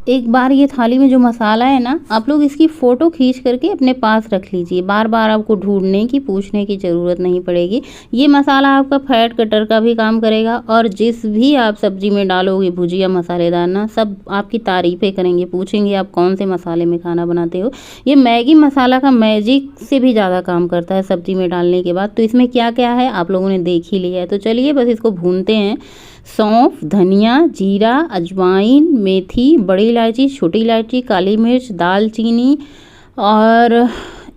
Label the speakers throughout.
Speaker 1: एक बार ये थाली में जो मसाला है ना, आप लोग इसकी फ़ोटो खींच करके अपने पास रख लीजिए। बार बार आपको ढूंढने की, पूछने की ज़रूरत नहीं पड़ेगी। ये मसाला आपका फैट कटर का भी काम करेगा और जिस भी आप सब्जी में डालोगे भुजिया मसालेदार ना, सब आपकी तारीफ़ें करेंगे, पूछेंगे आप कौन से मसाले में खाना बनाते हो। ये मैगी मसाला का मैजिक से भी ज़्यादा काम करता है सब्जी में डालने के बाद। तो इसमें क्या क्या है आप लोगों ने देख ही लिया है, तो चलिए बस इसको भूनते हैं। सौंफ, धनिया, जीरा, अजवाइन, मेथी, बड़ी इलायची, छोटी इलायची, काली मिर्च, दालचीनी और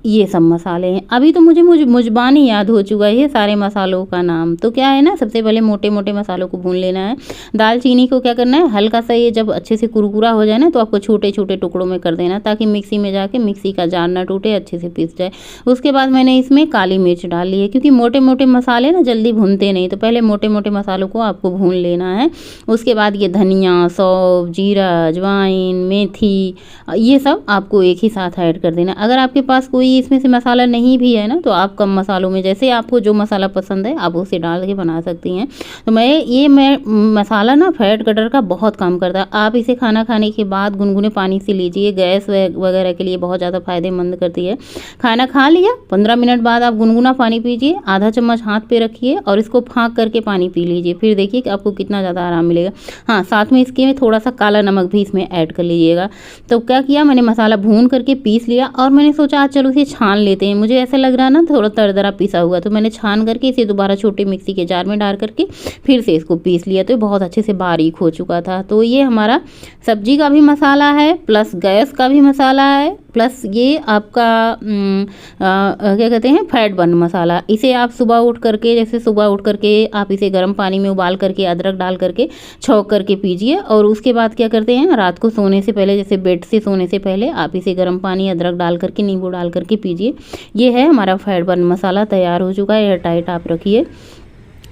Speaker 1: ये सब मसाले हैं। अभी तो मुझे मुजबानी याद हो चुका है ये सारे मसालों का नाम। तो क्या है ना, सबसे पहले मोटे मोटे मसालों को भून लेना है। दालचीनी को क्या करना है, हल्का सा ये जब अच्छे से कुरकुरा हो जाए ना, तो आपको छोटे छोटे टुकड़ों में कर देना, ताकि मिक्सी में जाके मिक्सी का जार ना टूटे, अच्छे से पीस जाए। उसके बाद मैंने इसमें काली मिर्च डाल ली है, क्योंकि मोटे मोटे मसाले ना जल्दी भूनते नहीं, तो पहले मोटे मोटे मसालों को आपको भून लेना है। उसके बाद ये धनिया, सौंफ, जीरा, अजवाइन, मेथी, ये सब आपको एक ही साथ ऐड कर देना। अगर आपके पास कोई इसमें से मसाला नहीं भी है ना, तो आप कम मसालों में, जैसे आपको जो मसाला पसंद है आप उसे डाल के बना सकती हैं। तो मैं मसाला ना फैट कटर का बहुत काम करता है। आप इसे खाना खाने के बाद गुनगुने पानी से लीजिए, गैस वगैरह के लिए बहुत ज़्यादा फायदेमंद करती है। खाना खा लिया, 15 मिनट बाद आप गुनगुना पानी पीजिए, आधा चम्मच हाथ पे रखिए और इसको फाँक करके पानी पी लीजिए। फिर देखिए कि आपको कितना ज़्यादा आराम मिलेगा। हाँ, साथ में इसके थोड़ा सा काला नमक भी इसमें ऐड कर लीजिएगा। तो क्या किया, मैंने मसाला भून करके पीस लिया और मैंने सोचा आज चलो इसे छान लेते हैं। मुझे ऐसा लग रहा ना थोड़ा दरदरा पिसा हुआ, तो मैंने छान करके इसे दोबारा छोटे मिक्सी के जार में डाल करके फिर से इसको पीस लिया, तो बहुत अच्छे से बारीक हो चुका था। तो ये हमारा सब्जी का भी मसाला है, प्लस गैस का भी मसाला है, प्लस ये आपका क्या कहते हैं, फैट बर्न मसाला। इसे आप सुबह उठ करके, जैसे सुबह उठ करके आप इसे गर्म पानी में उबाल करके अदरक डाल करके छौंक करके पीजिए। और उसके बाद क्या करते हैं, रात को सोने से पहले, जैसे बेड से सोने से पहले आप इसे गर्म पानी, अदरक डाल करके, नींबू डाल करके पीजिए। ये है हमारा फैट बर्न मसाला तैयार हो चुका है। एयर टाइट आप रखिए।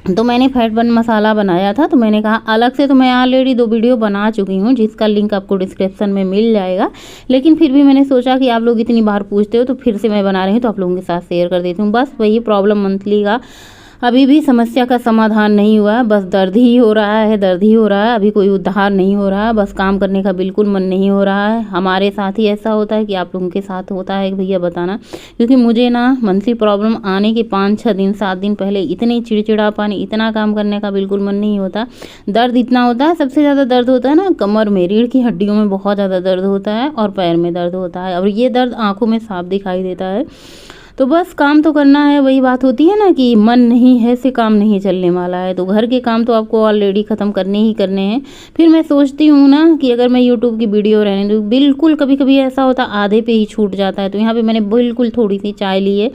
Speaker 1: तो मैंने फैट बर्न मसाला बनाया था, तो मैंने कहा अलग से तो मैं ऑलरेडी 2 वीडियो बना चुकी हूँ, जिसका लिंक आपको डिस्क्रिप्शन में मिल जाएगा। लेकिन फिर भी मैंने सोचा कि आप लोग इतनी बार पूछते हो, तो फिर से मैं बना रही हूँ, तो आप लोगों के साथ शेयर कर देती हूँ। बस वही प्रॉब्लम मंथली का अभी भी समस्या का समाधान नहीं हुआ, बस दर्द ही हो रहा है, दर्द ही हो रहा है। अभी कोई उद्धार नहीं हो रहा, बस काम करने का बिल्कुल मन नहीं हो रहा है। हमारे साथ ही ऐसा होता है कि आप लोगों के साथ होता है भैया बताना, क्योंकि मुझे ना मंथली प्रॉब्लम आने के 5-6 दिन 7 दिन पहले इतनी चिड़चिड़ापन, इतना काम करने का बिल्कुल मन नहीं होता। दर्द इतना होता है, सबसे ज़्यादा दर्द होता है ना कमर में, रीढ़ की हड्डियों में बहुत ज़्यादा दर्द होता है और पैर में दर्द होता है, और ये दर्द आँखों में साफ दिखाई देता है। तो बस काम तो करना है, वही बात होती है ना कि मन नहीं है से काम नहीं चलने वाला है। तो घर के काम तो आपको ऑलरेडी ख़त्म करने ही करने हैं। फिर मैं सोचती हूँ ना कि अगर मैं यूट्यूब की वीडियो रहने दूँ, बिल्कुल कभी कभी ऐसा होता आधे पे ही छूट जाता है। तो यहाँ पे मैंने बिल्कुल थोड़ी सी चाय ली है,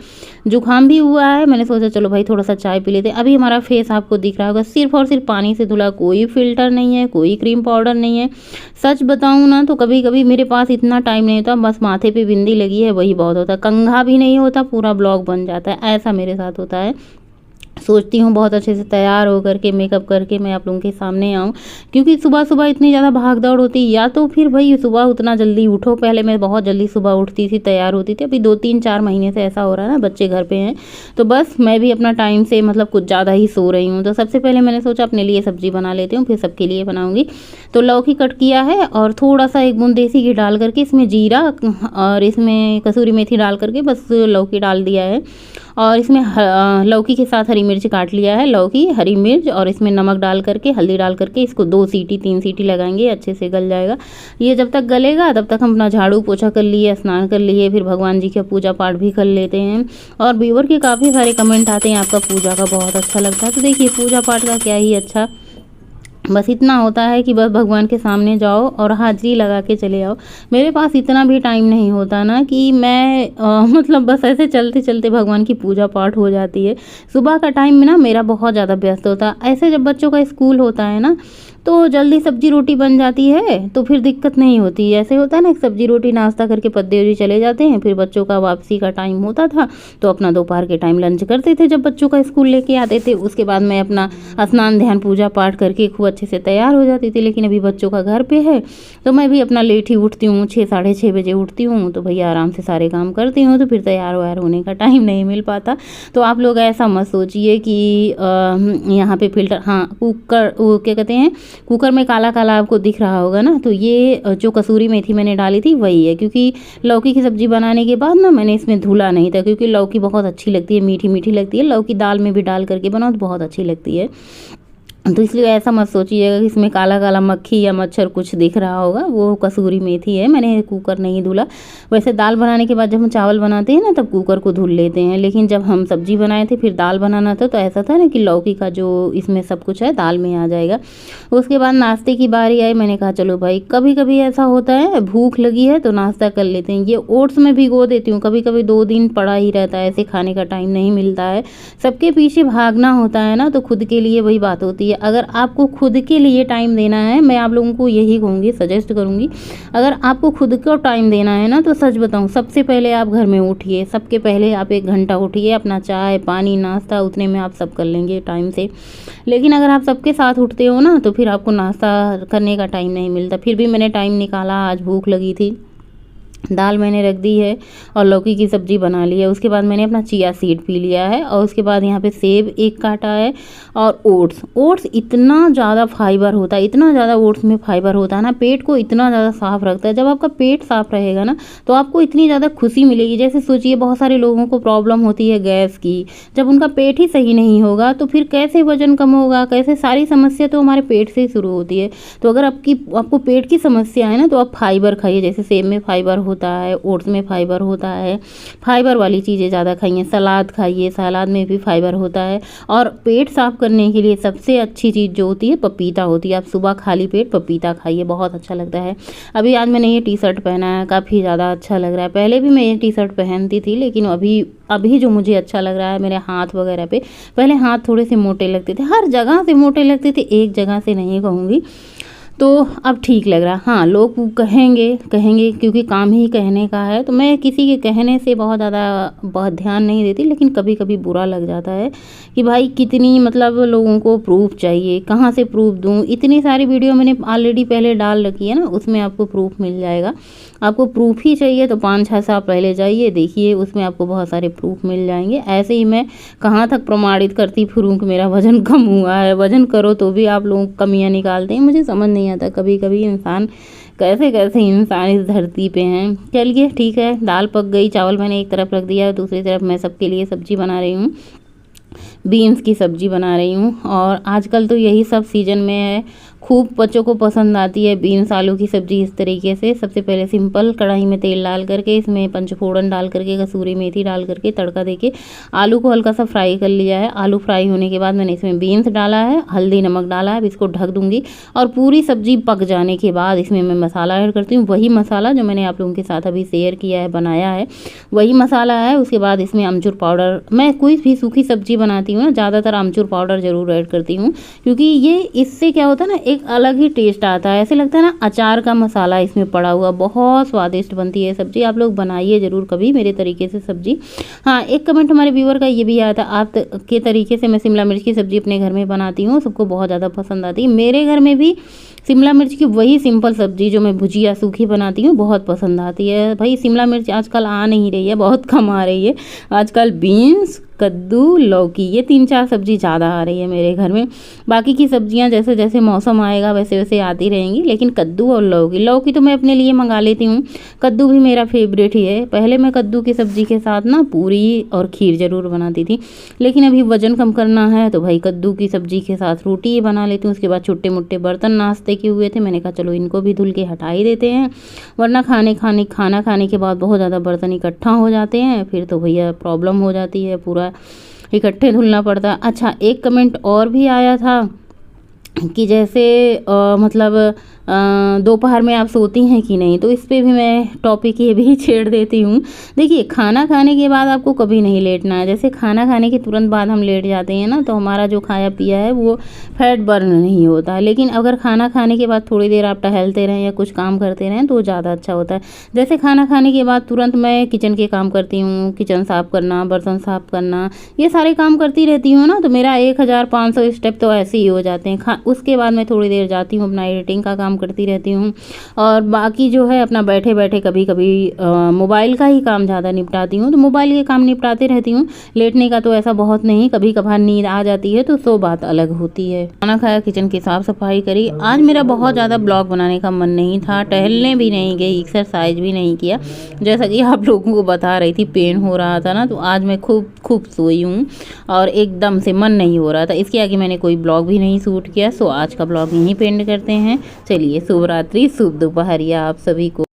Speaker 1: जुकाम भी हुआ है, मैंने सोचा चलो भाई थोड़ा सा चाय पी लेते हैं। अभी हमारा फेस आपको दिख रहा होगा सिर्फ और सिर्फ पानी से धुला, कोई फिल्टर नहीं है, कोई क्रीम पाउडर नहीं है। सच बताऊँ ना तो कभी कभी मेरे पास इतना टाइम नहीं होता, बस माथे पे बिंदी लगी है वही बहुत होता है, कंघा भी नहीं होता, पूरा ब्लॉग बन जाता है, ऐसा मेरे साथ होता है। सोचती हूँ बहुत अच्छे से तैयार होकर के, मेकअप करके मैं आप लोगों के सामने आऊँ, क्योंकि सुबह सुबह इतनी ज़्यादा भाग दौड़ होती है। या तो फिर भाई सुबह उतना जल्दी उठो, पहले मैं बहुत जल्दी सुबह उठती थी, तैयार होती थी। अभी 2-3-4 महीने से ऐसा हो रहा है ना, बच्चे घर पे हैं, तो बस मैं भी अपना टाइम से मतलब कुछ ज़्यादा ही सो रही हूँ। तो सबसे पहले मैंने सोचा अपने लिए सब्जी बना लेती हूँ, फिर सबके लिए बनाऊँगी। तो लौकी कट किया है और थोड़ा सा 1 बूंद देसी घी डाल करके इसमें जीरा और इसमें कसूरी मेथी डाल करके बस लौकी डाल दिया है। और इसमें लौकी के साथ हरी मिर्च काट लिया है, लौकी, हरी मिर्च, और इसमें नमक डाल करके, हल्दी डाल करके इसको 2 सीटी 3 सीटी लगाएंगे, अच्छे से गल जाएगा। ये जब तक गलेगा तब तक हम अपना झाड़ू पोछा कर लिए, स्नान कर लिए, फिर भगवान जी का पूजा पाठ भी कर लेते हैं। और व्यूअर के काफ़ी सारे कमेंट आते हैं आपका पूजा का बहुत अच्छा लगता है। तो देखिए पूजा पाठ का क्या ही अच्छा, बस इतना होता है कि बस भगवान के सामने जाओ और हाजिरी लगा के चले आओ। मेरे पास इतना भी टाइम नहीं होता ना कि मैं मतलब बस ऐसे चलते चलते भगवान की पूजा पाठ हो जाती है। सुबह का टाइम में ना मेरा बहुत ज़्यादा व्यस्त होता है। ऐसे जब बच्चों का स्कूल होता है ना तो जल्दी सब्जी रोटी बन जाती है, तो फिर दिक्कत नहीं होती। ऐसे होता है ना सब्जी रोटी नाश्ता करके पद्देरी चले जाते हैं, फिर बच्चों का वापसी का टाइम होता था तो अपना दोपहर के टाइम लंच करते थे जब बच्चों का स्कूल लेके आते थे। उसके बाद मैं अपना स्नान ध्यान पूजा पाठ करके खूब अच्छे से तैयार हो जाती थी। लेकिन अभी बच्चों का घर पे है तो मैं भी अपना लेट ही उठती हूँ, 6-6:30 बजे उठती हूँ, तो भैया आराम से सारे काम करती हूँ, तो फिर तैयार व्यार होने का टाइम नहीं मिल पाता। तो आप लोग ऐसा मत सोचिए कि यहाँ पे फिल्टर, हाँ कुकर, वो क्या कहते हैं, कुकर में काला काला आपको दिख रहा होगा ना, तो ये जो कसूरी मेथी मैंने डाली थी वही है। क्योंकि लौकी की सब्ज़ी बनाने के बाद ना मैंने इसमें धुला नहीं था, क्योंकि लौकी बहुत अच्छी लगती है, मीठी मीठी लगती है। लौकी दाल में भी डाल करके बनाओ तो बहुत अच्छी लगती है। तो इसलिए ऐसा मत सोचिएगा कि इसमें काला काला मक्खी या मच्छर कुछ दिख रहा होगा, वो कसूरी मेथी है। मैंने कुकर नहीं धुला। वैसे दाल बनाने के बाद जब हम चावल बनाते हैं ना तब कुकर को धुल लेते हैं, लेकिन जब हम सब्जी बनाए थे फिर दाल बनाना था तो ऐसा था ना कि लौकी का जो इसमें सब कुछ है दाल में आ जाएगा। उसके बाद नाश्ते की बारी आई। मैंने कहा चलो भाई, कभी कभी ऐसा होता है भूख लगी है तो नाश्ता कर लेते हैं। ये ओट्स में भिगो देती हूँ, कभी कभी 2 दिन पड़ा ही रहता है, ऐसे खाने का टाइम नहीं मिलता है। सबके पीछे भागना होता है ना, तो खुद के लिए वही बात होती है। अगर आपको खुद के लिए टाइम देना है, मैं आप लोगों को यही कहूँगी, सजेस्ट करूँगी, अगर आपको खुद को टाइम देना है ना तो सच बताऊँ, सबसे पहले आप घर में उठिए। सबके पहले आप 1 घंटा उठिए, अपना चाय पानी नाश्ता उतने में आप सब कर लेंगे टाइम से। लेकिन अगर आप सबके साथ उठते हो ना तो फिर आपको नाश्ता करने का टाइम नहीं मिलता। फिर भी मैंने टाइम निकाला, आज भूख लगी थी। दाल मैंने रख दी है और लौकी की सब्ज़ी बना ली है। उसके बाद मैंने अपना चिया सीड पी लिया है और उसके बाद यहाँ पे सेब 1 काटा है और ओट्स इतना ज़्यादा फाइबर होता है, इतना ज़्यादा ओट्स में फाइबर होता है ना, पेट को इतना ज़्यादा साफ़ रखता है। जब आपका पेट साफ़ रहेगा ना तो आपको इतनी ज़्यादा खुशी मिलेगी। जैसे सोचिए, बहुत सारे लोगों को प्रॉब्लम होती है गैस की, जब उनका पेट ही सही नहीं होगा तो फिर कैसे वजन कम होगा, कैसे, सारी समस्या तो हमारे पेट से ही शुरू होती है। तो अगर आपको पेट की समस्या है ना तो आप फाइबर खाइए। जैसे सेब में फाइबर होता है, ओट्स में फाइबर होता है, फाइबर वाली चीज़ें ज़्यादा खाइए। सलाद खाइए, सलाद में भी फाइबर होता है। और पेट साफ़ करने के लिए सबसे अच्छी चीज़ जो होती है पपीता होती है। आप सुबह खाली पेट पपीता खाइए, बहुत अच्छा लगता है। अभी आज मैंने ये टी शर्ट पहना है, काफ़ी ज़्यादा अच्छा लग रहा है। पहले भी मैं ये टी शर्ट पहनती थी, लेकिन अभी जो मुझे अच्छा लग रहा है, मेरे हाथ वगैरह पे, पहले हाथ थोड़े से मोटे लगते थे, हर जगह से मोटे लगते थे, एक जगह से नहीं कहूँगी, तो अब ठीक लग रहा है। हाँ, लोग कहेंगे क्योंकि काम ही कहने का है, तो मैं किसी के कहने से बहुत ध्यान नहीं देती, लेकिन कभी कभी बुरा लग जाता है कि भाई कितनी, मतलब लोगों को प्रूफ चाहिए, कहाँ से प्रूफ दूँ। इतनी सारी वीडियो मैंने ऑलरेडी पहले डाल रखी है ना, उसमें आपको प्रूफ मिल जाएगा। आपको प्रूफ ही चाहिए तो 5-6 साल पहले जाइए, देखिए, उसमें आपको बहुत सारे प्रूफ मिल जाएंगे। ऐसे ही मैं कहाँ तक प्रमाणित करती फिरूँ कि मेरा वज़न कम हुआ है। वज़न करो तो भी आप लोग कमियाँ निकालते हैं, मुझे समझ नहीं आता कभी कभी इंसान कैसे कैसे इंसान इस धरती पे हैं। चलिए ठीक है, दाल पक गई, चावल मैंने एक तरफ रख दिया, दूसरी तरफ मैं सबके लिए सब्जी बना रही हूँ, बीन्स की सब्ज़ी बना रही हूँ। और आजकल तो यही सब सीज़न में है, खूब बच्चों को पसंद आती है बीन्स आलू की सब्ज़ी। इस तरीके से सबसे पहले सिंपल कढ़ाई में तेल डाल करके, इसमें पंचफोड़न डाल करके, कसूरी मेथी डाल करके तड़का देके आलू को हल्का सा फ्राई कर लिया है। आलू फ्राई होने के बाद मैंने इसमें बीन्स डाला है, हल्दी नमक डाला है। अब इसको ढक दूँगी और पूरी सब्ज़ी पक जाने के बाद इसमें मैं मसाला ऐड करती हूँ। वही मसाला जो मैंने आप लोगों के साथ अभी शेयर किया है, बनाया है, वही मसाला है। उसके बाद इसमें अमचूर पाउडर, मैं कोई भी सूखी सब्ज़ी बनाती हूँ ना, ज़्यादातर अमचूर पाउडर ज़रूर ऐड करती हूँ, क्योंकि ये इससे क्या होता है ना, एक अलग ही टेस्ट आता है। ऐसे लगता है ना अचार का मसाला इसमें पड़ा हुआ। बहुत स्वादिष्ट बनती है सब्ज़ी, आप लोग बनाइए ज़रूर कभी मेरे तरीके से सब्ज़ी। हाँ, एक कमेंट हमारे व्यूअर का ये भी आया था, आप के तरीके से मैं शिमला मिर्च की सब्ज़ी अपने घर में बनाती हूँ, सबको बहुत ज़्यादा पसंद आती है। मेरे घर में भी शिमला मिर्च की वही सिंपल सब्ज़ी जो मैं भुजिया सूखी बनाती हूँ बहुत पसंद आती है। भाई शिमला मिर्च आजकल आ नहीं रही है, बहुत कम आ रही है आजकल। बीन्स, कद्दू, लौकी, ये 3-4 सब्ज़ी ज़्यादा आ रही है मेरे घर में। बाकी की सब्ज़ियाँ जैसे जैसे मौसम आएगा वैसे वैसे आती रहेंगी, लेकिन कद्दू और लौकी तो मैं अपने लिए मंगा लेती हूँ। कद्दू भी मेरा फेवरेट ही है। पहले मैं कद्दू की सब्ज़ी के साथ ना पूरी और खीर ज़रूर बनाती थी, लेकिन अभी वज़न कम करना है तो भाई कद्दू की सब्ज़ी के साथ रोटी ही बना लेती हूँ। उसके बाद छोटे मोटे बर्तन नाश्ते के हुए थे, मैंने कहा चलो इनको भी धुल के हटा ही देते हैं, वरना खाना खाने के बाद बहुत ज़्यादा बर्तन इकट्ठा हो जाते हैं, फिर तो भैया प्रॉब्लम हो जाती है, पूरा इकट्ठे धुलना पड़ता है। अच्छा, एक कमेंट और भी आया था कि जैसे मतलब दोपहर में आप सोती हैं कि नहीं, तो इस पे भी मैं टॉपिक ये भी छेड़ देती हूँ। देखिए, खाना खाने के बाद आपको कभी नहीं लेटना है। जैसे खाना खाने के तुरंत बाद हम लेट जाते हैं ना, तो हमारा जो खाया पिया है वो फैट बर्न नहीं होता है। लेकिन अगर खाना खाने के बाद थोड़ी देर आप टहलते रहें या कुछ काम करते रहें तो वो ज़्यादा अच्छा होता है। जैसे खाना खाने के बाद तुरंत मैं किचन के काम करती हूँ, किचन साफ़ करना, बर्तन साफ़ करना, ये सारे काम करती रहती हूँ ना, तो मेरा 1500 स्टेप तो ऐसे ही हो जाते हैं। उसके बाद मैं थोड़ी देर जाती हूँ, अपना एडिटिंग का काम करती रहती हूँ। और बाकी जो है अपना बैठे बैठे कभी कभी मोबाइल का ही काम ज़्यादा निपटाती हूँ, तो मोबाइल के काम निपटाते रहती हूँ। लेटने का तो ऐसा बहुत नहीं, कभी कभार नींद आ जाती है तो सो बात अलग होती है। खाना खाया, किचन की साफ सफाई करी। आज मेरा बहुत ज़्यादा ब्लॉग बनाने का मन नहीं था, टहलने भी नहीं गई, एक्सरसाइज भी नहीं किया। जैसा कि आप लोगों को बता रही थी पेन हो रहा था ना, तो आज मैं खूब सोई हूँ और एकदम से मन नहीं हो रहा था। इसके आगे मैंने कोई ब्लॉग भी नहीं शूट किया। सो आज का ब्लॉग यहीं पे एंड करते हैं। चलिए, शुभ रात्रि, शुभ दोपहरिया आप सभी को।